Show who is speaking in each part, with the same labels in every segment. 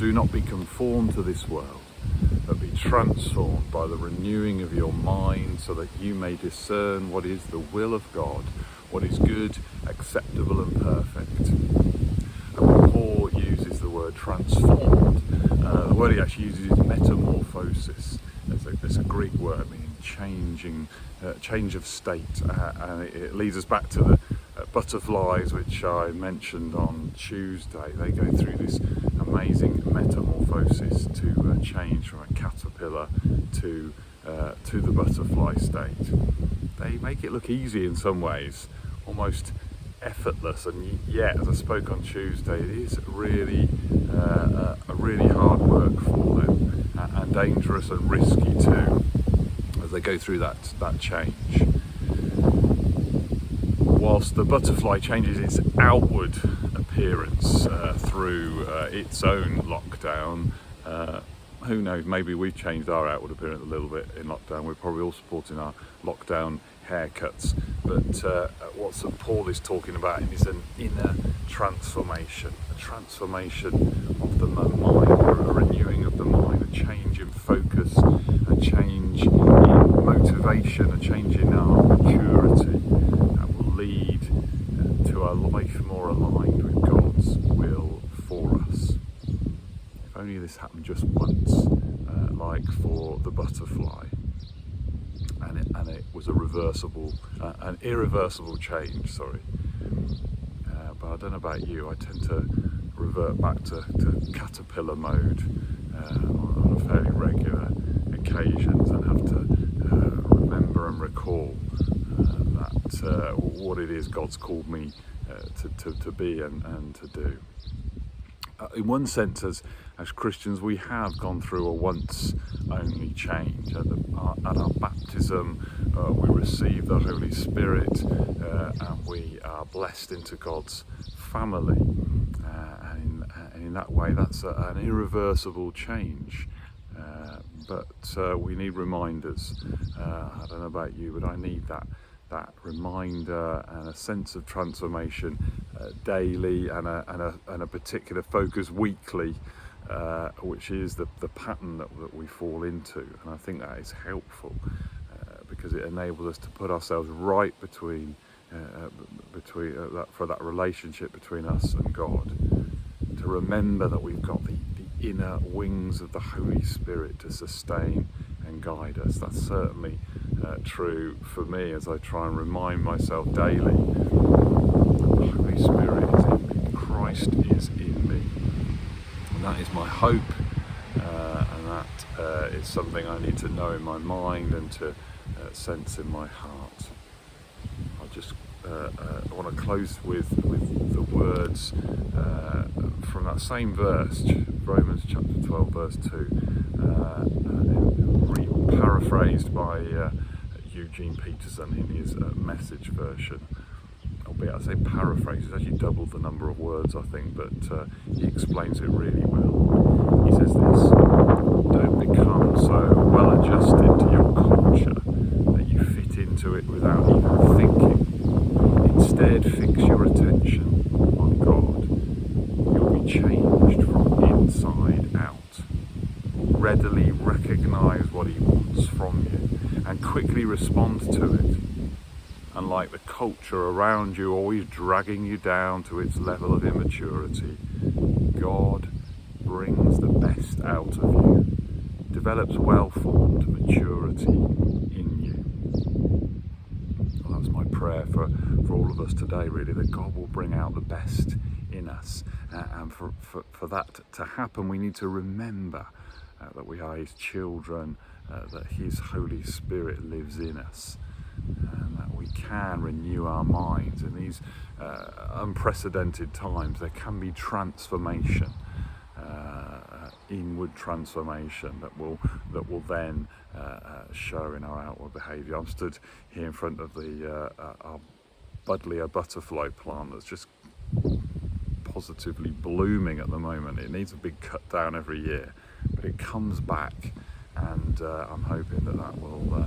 Speaker 1: Do not be conformed to this world, but be transformed by the renewing of your mind, so that you may discern what is the will of God, what is good, acceptable and perfect. And when Paul uses the word transformed, the word he actually uses is metamorphosis. It's a Greek word meaning change of state, and it leads us back to the butterflies, which I mentioned on Tuesday. They go through this amazing metamorphosis to change from a caterpillar to the butterfly state. They make it look easy in some ways, almost effortless, and yet, as I spoke on Tuesday, it is really a really hard work for them, and dangerous and risky too, as they go through that change. Whilst the butterfly changes its outward appearance through its own lockdown, who knows, maybe we've changed our outward appearance a little bit in lockdown. We're probably all supporting our lockdown haircuts, but what St Paul is talking about is an inner transformation, a transformation of the mind, a renewing of the mind, a change in focus, a change in motivation, a change in our maturity that will lead to a life more aligned with God's will for us. If only this happened just once, like for the butterfly. And it was an irreversible change, but I don't know about you, I tend to revert back to caterpillar mode on a fairly regular occasions, and have to remember and recall that what it is God's called me to be and to do. In one sense, as Christians, we have gone through a once only change. At our baptism, we receive the Holy Spirit, and we are blessed into God's family. And in that way, that's an irreversible change. But we need reminders. I don't know about you, but I need that reminder and a sense of transformation daily, and a particular focus weekly, which is the pattern that we fall into. And I think that is helpful because it enables us to put ourselves right between for that relationship between us and God, to remember that we've got the inner wings of the Holy Spirit to sustain and guide us. That's certainly true for me as I try and remind myself daily that the Holy Spirit is in me, Christ is in me, and that is my hope, and that is something I need to know in my mind and to sense in my heart. I want to close with the words from that same verse, Romans chapter 12 verse 2, paraphrased by Eugene Peterson in his Message version. Albeit I say paraphrase, it's actually doubled the number of words, I think, but he explains it really well. He says this: don't become so well adjusted to your culture that you fit into it without even thinking. Instead, fix your attention on God. You'll be changed from inside out. Readily recognize what He wants from you and quickly respond to it. Unlike the culture around you always dragging you down to its level of immaturity, God brings the best out of you, develops well-formed maturity in you. Well, that's my prayer for all of us today, really, that God will bring out the best in us. And for that to happen, we need to remember that we are His children, that His Holy Spirit lives in us, and that we can renew our minds. In these unprecedented times, there can be transformation, inward transformation that will then show in our outward behaviour. I'm stood here in front of our buddleia butterfly plant that's just positively blooming at the moment. It needs a big cut down every year, but it comes back, and I'm hoping that will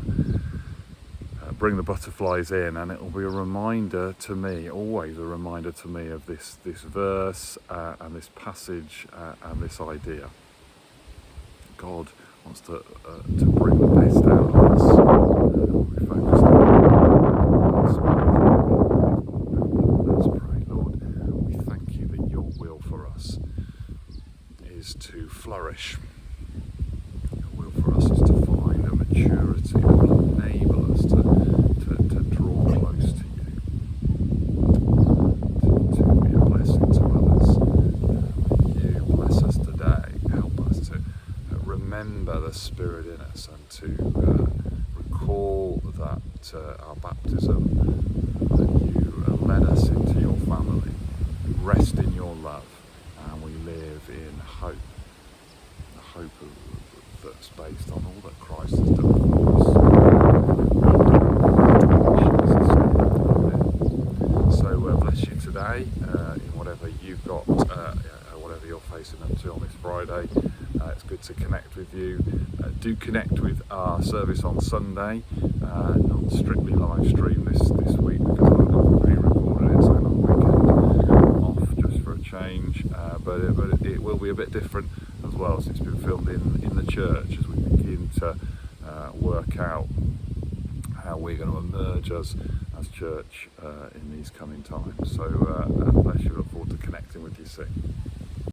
Speaker 1: bring the butterflies in, and it will be a reminder to me, always a reminder to me, of this verse and this passage and this idea. God wants to bring the best out of us. We focus on Let's pray. Lord, we thank you that your will for us is to flourish. Your will for us is to find a maturity that will enable us to draw close to you, to be a blessing to others. You bless us today. Help us to remember the Spirit in us and to recall that our baptism, that you led us into your family, rest in your love, and we live in hope. The hope that's based on all that Christ has done for us. So bless you today in whatever you've got, whatever you're facing up to on this Friday. It's good to connect with you. Do connect with our service on Sunday, not strictly live stream this week because I've pre-recorded it, so not weekend off just for a change. But it will be a bit different as well, since it's been filmed in the church as we begin to work out how we're going to emerge as church in these coming times. So bless you. Look forward to connecting with you soon.